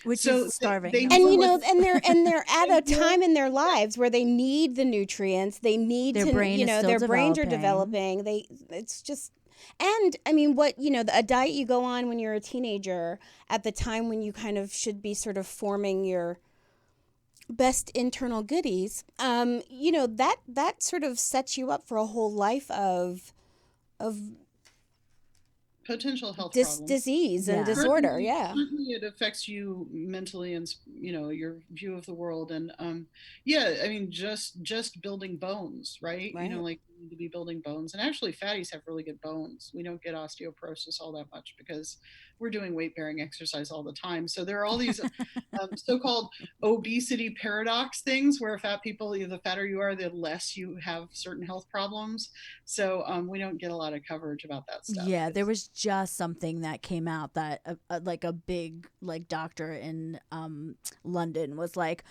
Which is starving. And they're at a time in their lives where they need the nutrients. They need their brains are developing. It's just, and I mean, a diet you go on when you're a teenager at the time when you kind of should be sort of forming your best internal goodies. That sort of sets you up for a whole life of potential health problems, disease and disorder. Certainly it affects you mentally and your view of the world. And I mean, just building bones, right? Like we need to be building bones. And actually fatties have really good bones. We don't get osteoporosis all that much because we're doing weight bearing exercise all the time. So there are all these so-called obesity paradox things where fat people, the fatter you are, the less you have certain health problems. So we don't get a lot of coverage about that stuff. Yeah, there was just something that came out that like a big like doctor in London was like,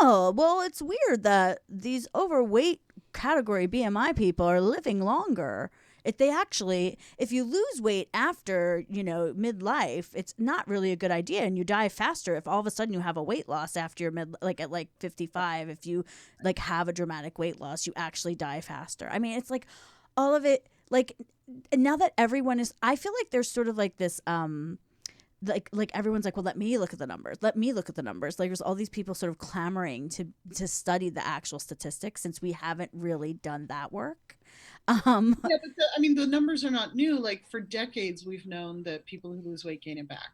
oh, well, it's weird that these overweight category BMI people are living longer. If you lose weight after, midlife, it's not really a good idea, and you die faster if all of a sudden you have a weight loss after you're at 55. If you like have a dramatic weight loss, you actually die faster. I mean, it's like all of it, like now that everyone is, I feel like there's sort of like this like everyone's like, well, let me look at the numbers. Let me look at the numbers. Like there's all these people sort of clamoring to study the actual statistics since we haven't really done that work. Yeah, but the numbers are not new. Like for decades, we've known that people who lose weight gain it back.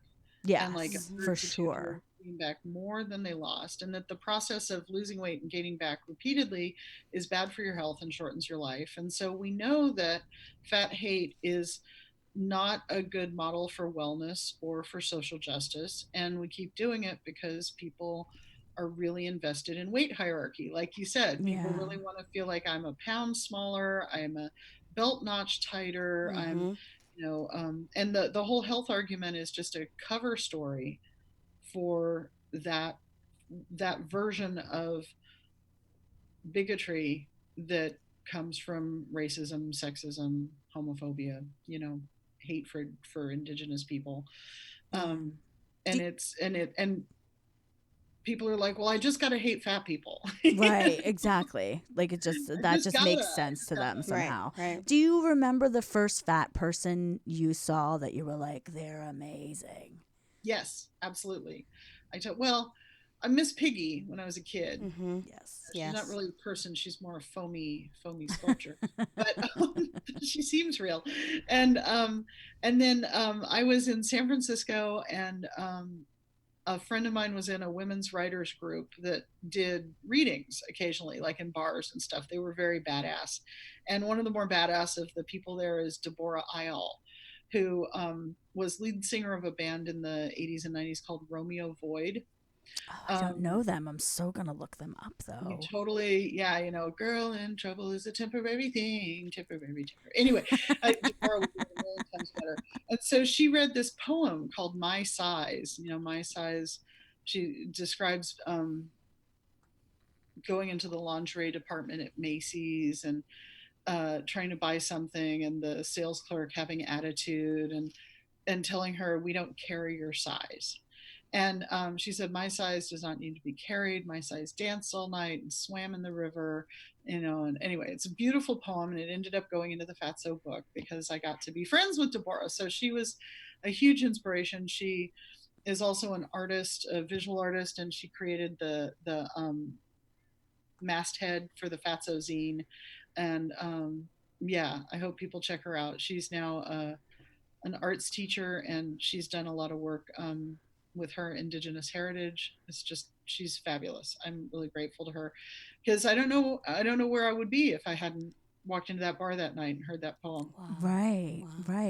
Yeah, and like for sure. Gain back more than they lost, and that the process of losing weight and gaining back repeatedly is bad for your health and shortens your life. And so we know that fat hate is not a good model for wellness or for social justice, and we keep doing it because people are really invested in weight hierarchy. Like you said, people really want to feel like I'm a pound smaller, I'm a belt notch tighter, I'm and the whole health argument is just a cover story for that version of bigotry that comes from racism, sexism, homophobia, hate for indigenous people. And people are like, well, I just gotta hate fat people. Right, exactly. Like it just makes sense to them somehow. Right. Do you remember the first fat person you saw that you were like, they're amazing? Yes, absolutely. I Miss Piggy when I was a kid. Mm-hmm. She's not really a person. She's more a foamy sculpture, but she seems real. And then I was in San Francisco, and a friend of mine was in a women's writers group that did readings occasionally, like in bars and stuff. They were very badass. And one of the more badass of the people there is Deborah Isle, who was lead singer of a band in the 80s and 90s called Romeo Void. Oh, I don't know them. I'm so gonna look them up though. Totally, yeah. Girl in trouble is a temporary thing. Temporary. Anyway, Deborah was a million times better. And so she read this poem called "My Size." My size. She describes going into the lingerie department at Macy's and trying to buy something, and the sales clerk having attitude and telling her, "We don't carry your size." And she said, "My size does not need to be carried. My size danced all night and swam in the river." And anyway, it's a beautiful poem, and it ended up going into the Fatso book because I got to be friends with Deborah. So she was a huge inspiration. She is also an artist, a visual artist, and she created the masthead for the Fatso zine. And I hope people check her out. She's now an arts teacher, and she's done a lot of work with her indigenous heritage. She's fabulous. I'm really grateful to her because I don't know where I would be if I hadn't walked into that bar that night and heard that poem. Wow. Right.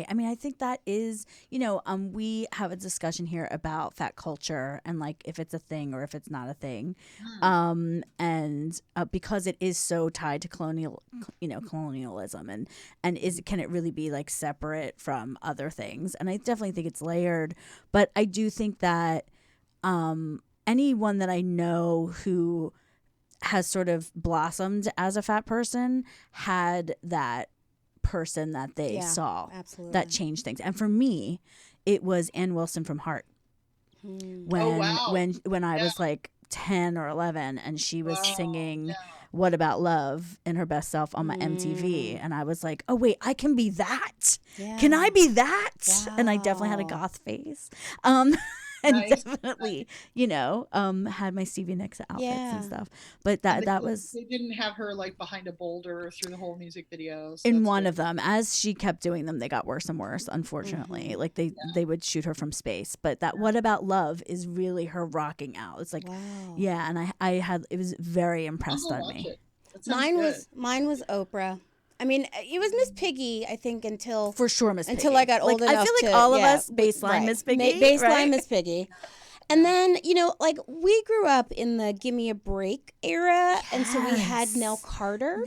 I mean, I think that is, we have a discussion here about fat culture and like if it's a thing or if it's not a thing. And because it is so tied to colonialism and can it really be like separate from other things? And I definitely think it's layered, but I do think that anyone that I know who has sort of blossomed as a fat person had that person that they saw that changed things. And for me, it was Ann Wilson from Heart. When I was like 10 or 11 and she was singing What About Love in her best self on my MTV, and I was like, oh wait, I can be that. Can I be that? Wow. And I definitely had a goth face. And definitely, had my Stevie Nicks outfits and stuff. But that was... They didn't have her like behind a boulder through the whole music video. So in one of them, as she kept doing them, they got worse and worse, unfortunately. Mm-hmm. Like they would shoot her from space. But that What About Love is really her rocking out. It's like, and it was very impressed on me. Mine was Oprah. I mean, it was Miss Piggy, I think, until I got old enough. I feel like all of us baseline Miss Piggy. Baseline Miss Piggy. And then, we grew up in the Give Me a Break era. Yes. And so we had Nell Carter.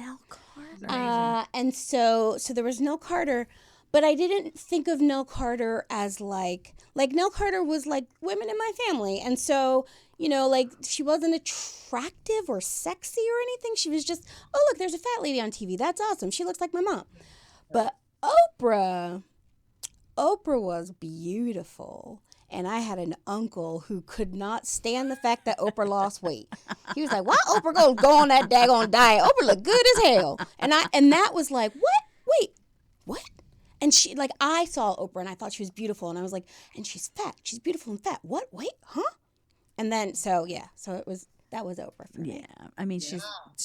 And so there was Nell Carter. But I didn't think of Nell Carter as like Nell Carter was like women in my family. And so, she wasn't attractive or sexy or anything. She was just, oh, look, there's a fat lady on TV. That's awesome. She looks like my mom. But Oprah was beautiful. And I had an uncle who could not stand the fact that Oprah lost weight. He was like, why Oprah gonna go on that daggone diet? Oprah look good as hell. And that was like, what? Wait, what? And she, like, I saw Oprah and I thought she was beautiful. And I was like, and she's fat. She's beautiful and fat. What? Wait, huh? And then, so that was Oprah for me. Yeah. I mean,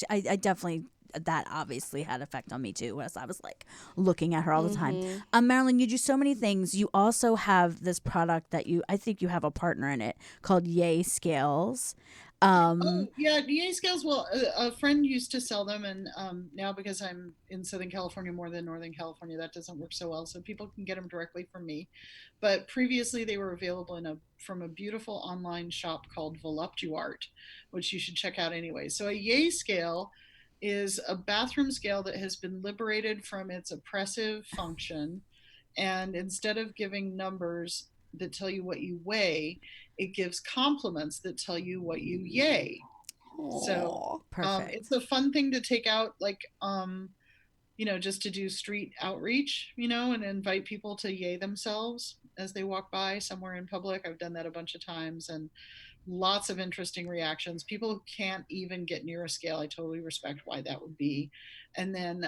I definitely, that obviously had effect on me too, as I was like looking at her all the time. Marilyn, you do so many things. You also have this product that I think you have a partner in it called Yay Scales. Yay scales. Well, a friend used to sell them, and now because I'm in Southern California more than Northern California, that doesn't work so well. So people can get them directly from me. But previously, they were available from a beautiful online shop called Voluptuart, which you should check out anyway. So a Yay scale is a bathroom scale that has been liberated from its oppressive function, and instead of giving numbers that tell you what you weigh, it gives compliments that tell you what you yay. Aww, so perfect. It's a fun thing to take out, like just to do street outreach, and invite people to yay themselves as they walk by somewhere in public. I've done that a bunch of times, and lots of interesting reactions. People who can't even get near a scale, I totally respect why that would be. And then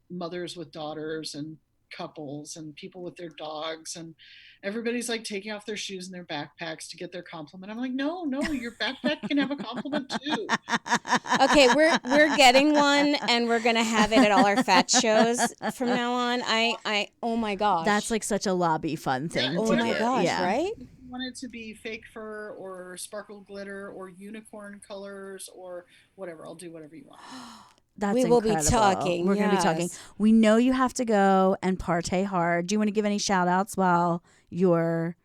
mothers with daughters and couples and people with their dogs, and everybody's like taking off their shoes and their backpacks to get their compliment. I'm like, no, your backpack can have a compliment too. Okay, we're getting one, and we're gonna have it at all our fat shows from now on. I oh my gosh, That's like such a lobby fun thing. Yeah, oh to my do. gosh, Yeah. right? If you want it to be fake fur or sparkle glitter or unicorn colors or whatever, I'll do whatever you want. That's We will be incredible. talking, We're going to be talking. yes. We know you have to go and partay hard. Do you want to give any shout outs while you're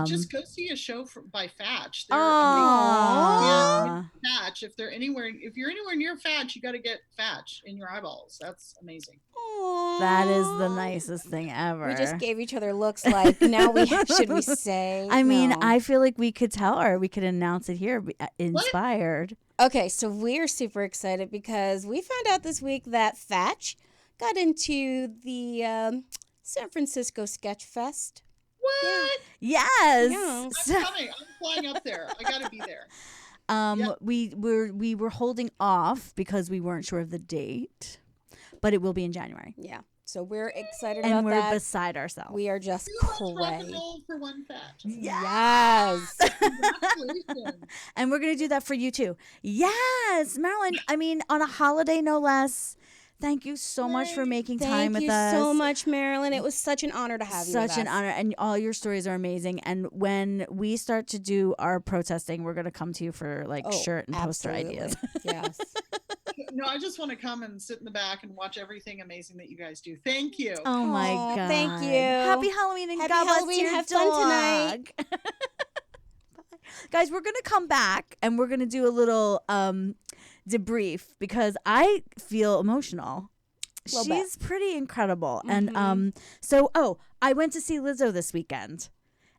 Just go see a show by Fatch. They're Aww. amazing. Yeah, Fatch. If you're anywhere near Fatch, you got to get Fatch in your eyeballs. That's amazing. Aww. That is the nicest thing ever. We just gave each other looks like, now should we say? I mean, No. I feel like we could tell her. We could announce it here. Inspired. Okay, so we're super excited because we found out this week that Fatch got into the San Francisco Sketch Fest. What? Yes. Yeah. I'm coming. I'm flying up there. I got to be there. Yep. We were holding off because we weren't sure of the date, but it will be in January. Yeah, so we're excited And about we're that. beside ourselves. We are just Let's rock and crazy. roll for one Fatch. Yes. Congratulations. And we're going to do that for you too. Yes, Marilyn. I mean, on a holiday, no less. Thank you so much for making time with us. Thank you so much, Marilyn. It was such an honor to have you with us. Such an honor. And all your stories are amazing. And when we start to do our protesting, we're going to come to you for shirt and poster ideas. Yes. No, I just want to come and sit in the back and watch everything amazing that you guys do. Thank you. Oh my Aw, God. thank you. Happy Halloween and Happy God Halloween. bless your Have fun dog. tonight. Guys, we're going to come back and we're going to do a little debrief because I feel emotional. Little She's pretty incredible. Mm-hmm. And I went to see Lizzo this weekend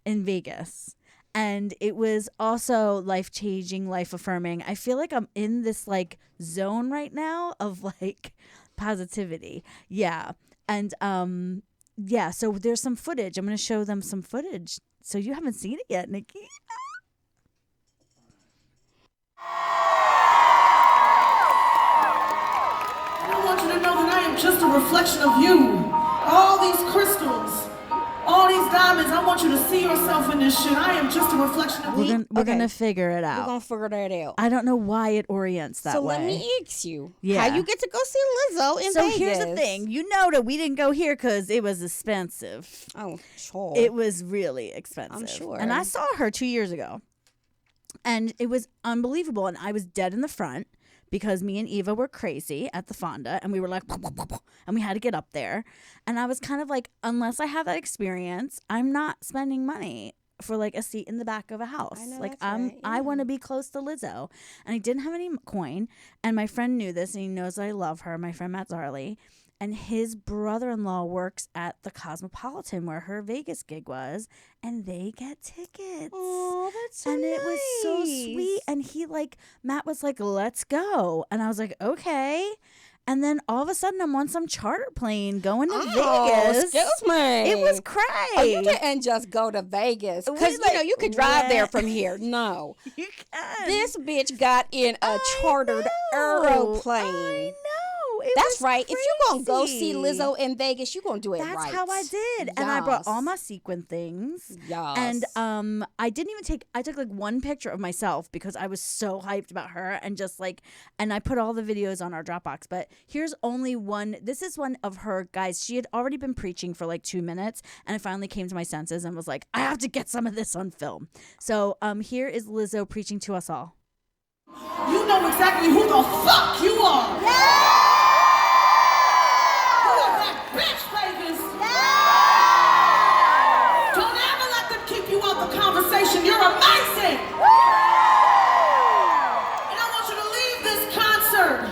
in Vegas. And it was also life-changing, life-affirming. I feel like I'm in this zone right now of positivity. Yeah. And so there's some footage. I'm going to show them some footage. So you haven't seen it yet, Nikki? I want you to know that I am just a reflection of you. All these crystals, all these diamonds, I want you to see yourself in this shit. I am just a reflection of you. We're gonna figure it out. We're going to figure that out. I don't know why it orients that way. So let me ask you. Yeah. How you get to go see Lizzo in So Vegas? here's the thing. You know that we didn't go here because it was expensive. Oh, sure. It was really expensive. I'm sure. And I saw her 2 years ago. And it was unbelievable. And I was dead in the front because me and Eva were crazy at the Fonda. And we were like, and we had to get up there. And I was kind of like, unless I have that experience, I'm not spending money for a seat in the back of a house. I know, Like that's right, I yeah. want to be close to Lizzo. And I didn't have any coin. And my friend knew this and he knows I love her. My friend Matt Zarley. And his brother-in-law works at the Cosmopolitan where her Vegas gig was, and they get tickets. Oh, that's so and nice. it was so sweet. And he Matt was like, let's go. And I was like, okay. And then all of a sudden I'm on some charter plane going to Vegas. Excuse me. It was cray. Oh, you didn't just go to Vegas. Because, you could drive there from here. No. You can. This bitch got in a chartered aeroplane. I know. That's right. Crazy. If you're going to go see Lizzo in Vegas, you're going to do it right. That's how I did. And I brought all my sequin things. Yes. And I took like one picture of myself because I was so hyped about her and just like, and I put all the videos on our Dropbox. But here's only one. This is one of her, guys. She had already been preaching for like 2 minutes. And I finally came to my senses and was like, I have to get some of this on film. So here is Lizzo preaching to us all. You know exactly who the fuck you are. Yeah! You are that bitch, Vegas. Yeah! Don't ever let them keep you out the conversation. You're amazing. And I want you to leave this concert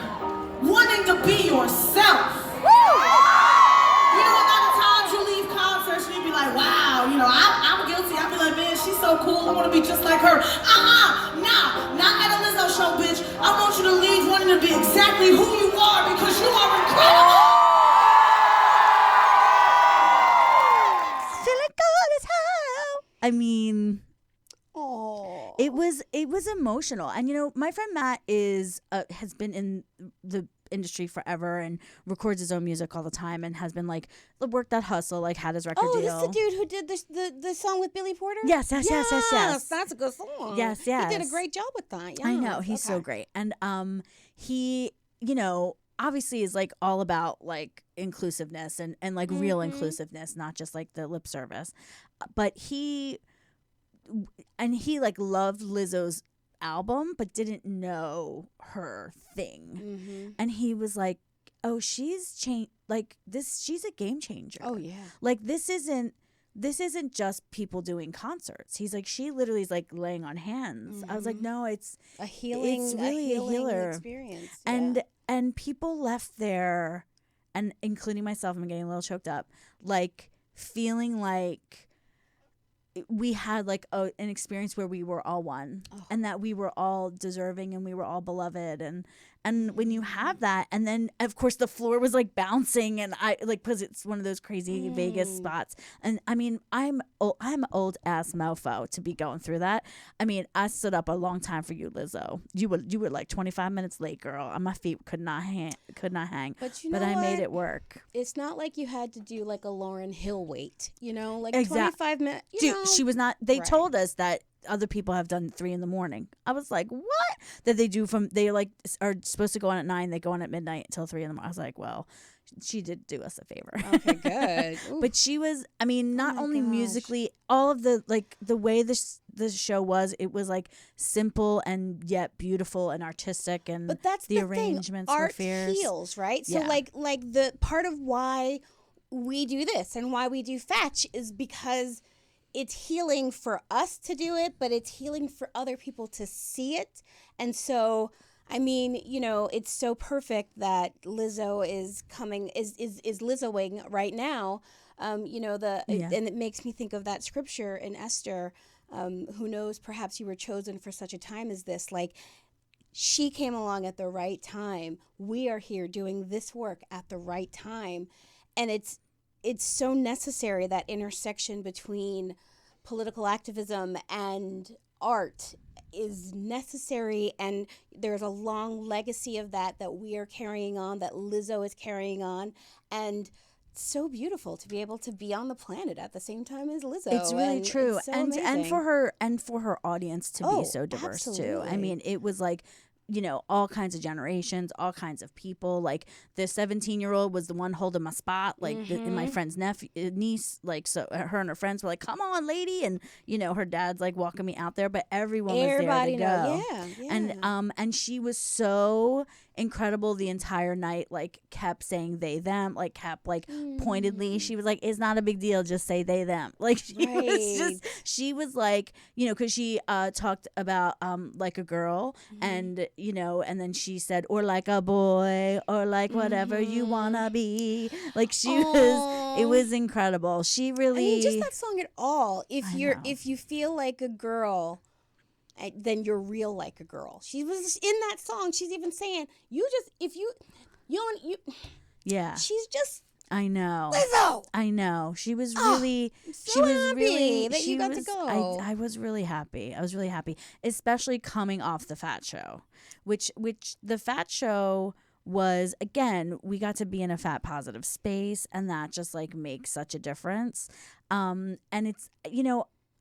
wanting to be yourself. You know, a lot of times you leave concerts and you be like, wow, you know, I'm guilty. I be like, man, she's so cool. I want to be just like her. Nah, not at a Lizzo show, bitch. I want you to leave wanting to be exactly who you are because you are incredible. Feeling good as hell. I mean, oh, it was emotional. And you know, my friend Matt has been in the industry forever and records his own music all the time and has been like worked that hustle, like had his record deal. this is the dude who did the song with Billy Porter? Yes. That's a good song. Yes. He did a great job with that. Yes. I know, he's so great. And he, you know, obviously is like all about like inclusiveness and like real inclusiveness, not just like the lip service. But he like loved Lizzo's album but didn't know her thing. And he was like, oh, she's changed, like this, she's a game changer. Oh yeah, like this isn't just people doing concerts. He's like, she literally is like laying on hands. I was like, no, it's a healing, it's really a healer experience. Yeah. And people left there, and including myself, I'm getting a little choked up, like feeling like we had like an experience where we were all one, and that we were all deserving and we were all beloved. And when you have that, and then of course the floor was like bouncing, and I like, because it's one of those crazy Vegas spots. And I mean, I'm old ass mofo to be going through that. I mean, I stood up a long time for you, Lizzo. You were like 25 minutes late, girl. My feet could not hang. But you know but I what? made it work. It's not like you had to do like a Lauryn Hill wait, you know, like Exact- 25 minutes. Dude, she was not. They Right. told us that other people have done 3 a.m. I was like, what? That they like are supposed to go on at 9. They go on at midnight until 3 a.m. I was like, well, she did do us a favor. Okay, good. But she was, I mean, not my only gosh. musically, all of the like the way the show was, it was like simple and yet beautiful and artistic, and But that's the the arrangements thing. were Art fierce. heals, right? So Yeah. like the part of why we do this and why we do Fetch is because it's healing for us to do it, but it's healing for other people to see it. And so, I mean, you know, it's so perfect that Lizzo is Lizzoing right now. You know, and it makes me think of that scripture in Esther. Who knows? Perhaps you were chosen for such a time as this. Like, she came along at the right time. We are here doing this work at the right time, and it's so necessary, that intersection between political activism and art is necessary, and there's a long legacy of that we are carrying on, that Lizzo is carrying on, and it's so beautiful to be able to be on the planet at the same time as Lizzo. It's really true. It's so and amazing. for her audience to be so diverse too. I mean, it was like, you know, all kinds of generations, all kinds of people. Like the 17-year-old was the one holding my spot, like and my friend's niece, like, so her and her friends were like, come on, lady. And, you know, her dad's like walking me out there, but everybody was there to go. Yeah. And she was so incredible the entire night, like kept saying they, them, like kept like pointedly. She was like, it's not a big deal, just say they, them. Like she was like, you know, because she talked about like a girl and, you know, and then she said, or like a boy, or like whatever you wanna be. Like it was incredible. She really, I mean, just that song at all. If you feel like a girl, then you're real like a girl. She was in that song. She's even saying, yeah. She's just, I know. Lizzo. I know. She was really, so she was happy really, that you got to go. I was really happy. I was really happy, especially coming off the Fat Show, which the Fat Show was, again, we got to be in a fat positive space, and that just like makes such a difference. And it's,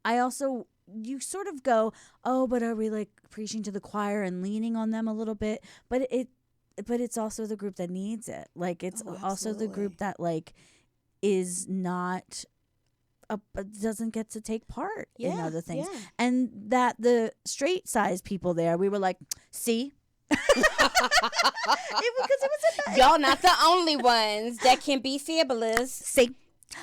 I also, you sort of go, oh, but are we like preaching to the choir and leaning on them a little bit? But it's also the group that needs it. Like it's also the group that like is not doesn't get to take part in other things. Yeah. And that the straight size people there, we were like, see? Because it was Y'all not the only ones that can be fabulous. See?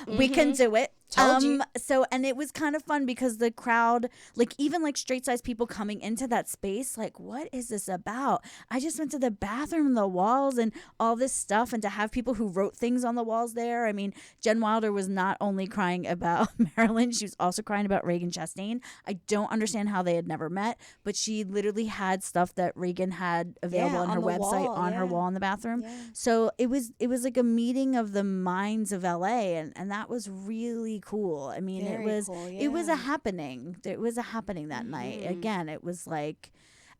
We can do it. Told you. So, and it was kind of fun because the crowd, like even like straight size people coming into that space, like, what is this about? I just went to the bathroom, the walls and all this stuff, and to have people who wrote things on the walls there. I mean, Jen Wilder was not only crying about Marilyn, she was also crying about Reagan Chastain. I don't understand how they had never met, but she literally had stuff that Reagan had available on her website, on her wall in the bathroom. Yeah. So it was like a meeting of the minds of LA, and that was really cool. I mean, it was a happening. It was a happening that night. Again, it was like,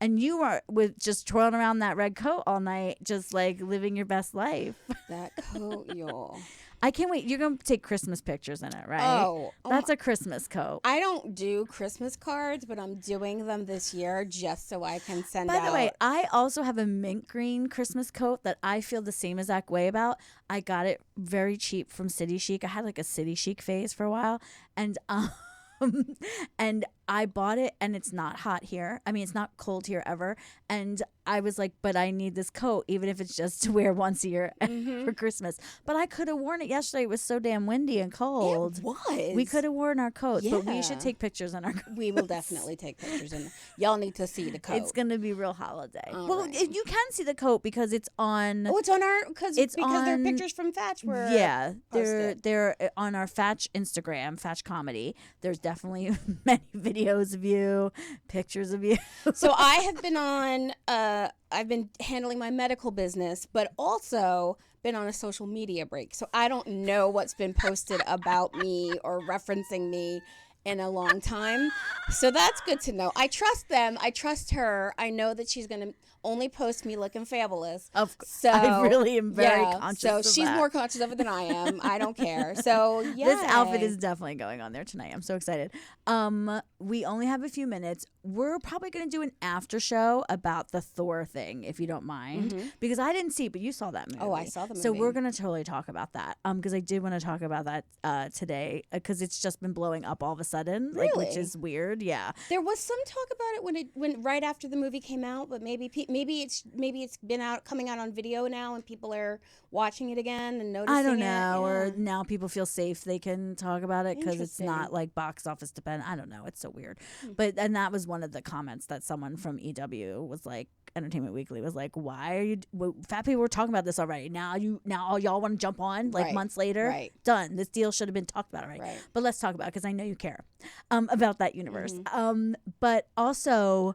and you were with just twirling around that red coat all night, just like living your best life. That coat, y'all. I can't wait. You're going to take Christmas pictures in it, right? Oh, that's a Christmas coat. I don't do Christmas cards, but I'm doing them this year just so I can send out. By the way, I also have a mint green Christmas coat that I feel the same exact way about. I got it very cheap from City Chic. I had like a City Chic phase for a while, and and I bought it, and it's not hot here. I mean, it's not cold here ever. And I was like, but I need this coat, even if it's just to wear once a year for Christmas. But I could have worn it yesterday. It was so damn windy and cold. It was. We could have worn our coats, but we should take pictures in our coats. We will definitely take pictures in. Y'all need to see the coat. It's going to be real holiday. You can see the coat because it's on. Oh, it's on our because there are pictures from Fatch. They're on our Fatch Instagram, Fatch Comedy. There's definitely many videos of you, pictures of you. So I have been on. I've been handling my medical business, but also been on a social media break. So I don't know what's been posted about me or referencing me in a long time. So that's good to know. I trust them. I trust her. I know that she's going to only post me looking fabulous. So I really am very conscious of that. So she's more conscious of it than I am. I don't care. So yeah. This outfit is definitely going on there tonight. I'm so excited. We only have a few minutes. We're probably going to do an after show about the Thor thing, if you don't mind, because I didn't see it, but you saw that movie. Oh, I saw the movie. So we're going to totally talk about that. Because I did want to talk about that today, because it's just been blowing up all of a sudden, really? which is weird. Yeah. There was some talk about it when right after the movie came out, but maybe it's been coming out on video now, and people are watching it again and noticing it. I don't know, or now people feel safe they can talk about it because it's not like box office dependent. I don't know. It's so weird. And that was one of the comments that someone from EW was like, Entertainment Weekly was like, why are you fat people were talking about this already, now y'all want to jump on like months later? Done. This deal should have been talked about already. But let's talk about it because I know you care about that universe. But also,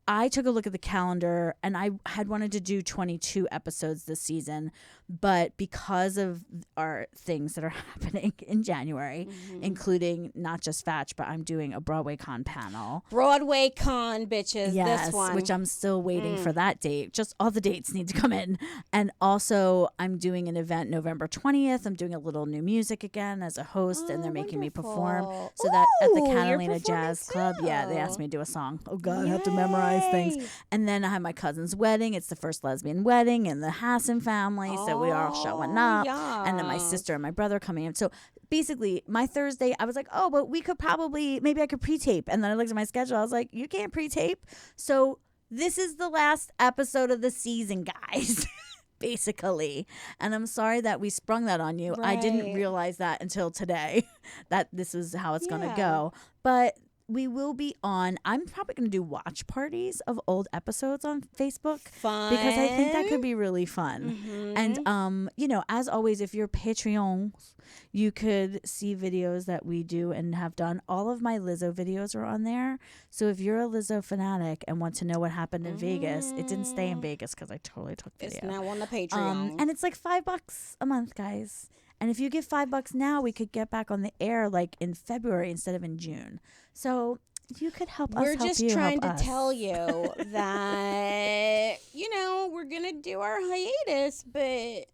I took a look at the calendar, and I had wanted to do 22 episodes this season, but because of our things that are happening in January, including not just Fatch, but I'm doing a Broadway Con panel. Broadway Con, bitches. Yes, this one. which I'm still waiting for that date. Just all the dates need to come in. And also, I'm doing an event November 20th. I'm doing a little new music again as a host, and they're making me perform. So that at the Catalina Jazz Club, they asked me to do a song. Oh, God, I have to memorize things. And then I have my cousin's wedding. It's the first lesbian wedding in the Hassan family. So we are all showing up. And then my sister and my brother coming in. So basically, my Thursday, I was like, oh, but we could maybe I could pre-tape. And then I looked at my schedule. I was like, you can't pre-tape. So this is the last episode of the season, guys. Basically. And I'm sorry that we sprung that on you. I didn't realize that until today, that this is how it's going to go. But we will be on. I'm probably going to do watch parties of old episodes on Facebook. Fun. Because I think that could be really fun. And, as always, if you're Patreons, you could see videos that we do and have done. All of my Lizzo videos are on there. So if you're a Lizzo fanatic and want to know what happened in Vegas, it didn't stay in Vegas because I totally took video. It's now on the Patreon. And it's like $5 a month, guys. And if you give $5 now, we could get back on the air like in February instead of in June. So you could help us. We're just trying to tell you that, we're going to do our hiatus, but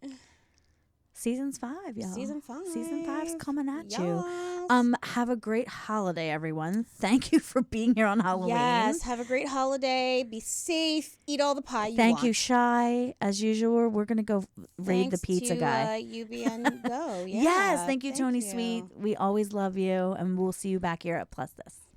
Season's 5, y'all. Season 5. Season 5's coming at Yes. you. Have a great holiday, everyone. Thank you for being here on Halloween. Yes, have a great holiday. Be safe. Eat all the pie you want. Thank you, Shy. As usual, we're going to go raid the pizza guy. You be on go. Yeah. Yes, thank you, Tony Sweet. We always love you, and we'll see you back here at Plus This.